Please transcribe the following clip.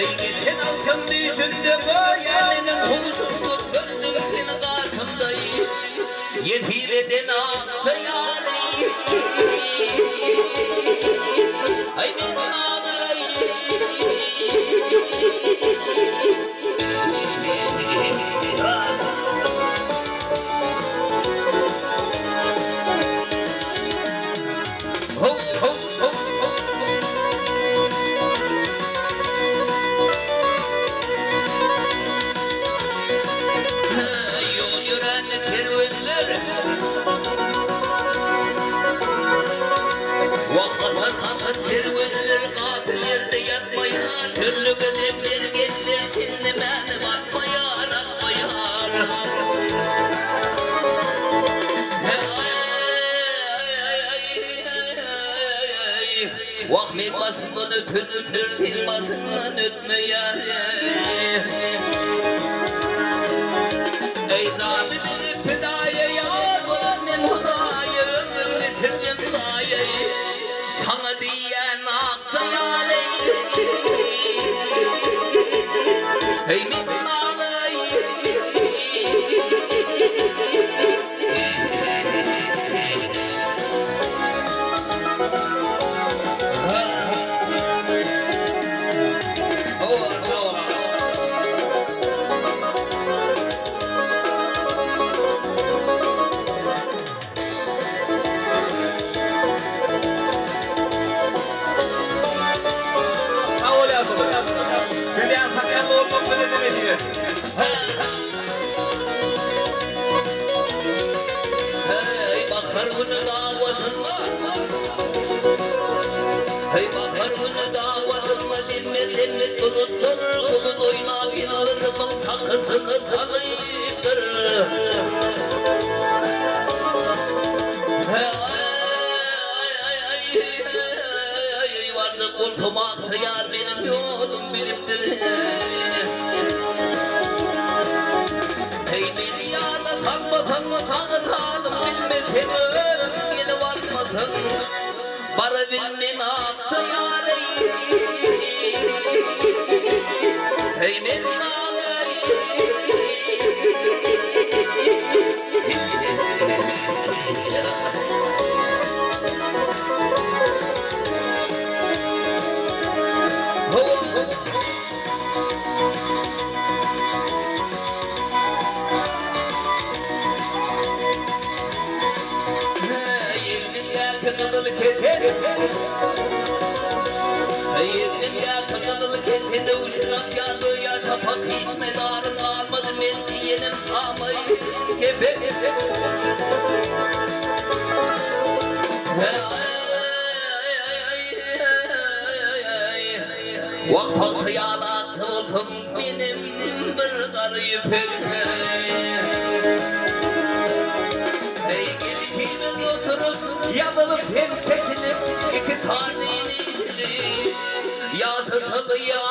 Hey geçen akşam düşümde göğemenin huşumlu gördüm seni karşımdayım. Yetir eden akça yareyi. Ay benim ağlayım. Vakmet başından ötür din başından ötme yâre. Ey zalimini fidaya yâr bana men hudaya ömrüm geçirdim dayayı. Sana diyen akça yâre. Ey men ağlayı. Hey bakar günü davasında. Hey bakar günü davasında dimmet bulutlar bulut oynab yıllarımın çakısını çalıyıptır. Hey varca koltuğuma aksayar benim yolum benimdir. Bara bilmin akça yareyi. Hey men ağlayı. Yeğenim ya kakadılık etinde uşunak yandı ya şafak hiç medarım almadı men diyenim amayı kepek. Vakt altı yağlatı oldum benim bir dar yüpek. Hey gelip oturup yanılıp hem çeşinip iki tane inişli. Yaşasalı ya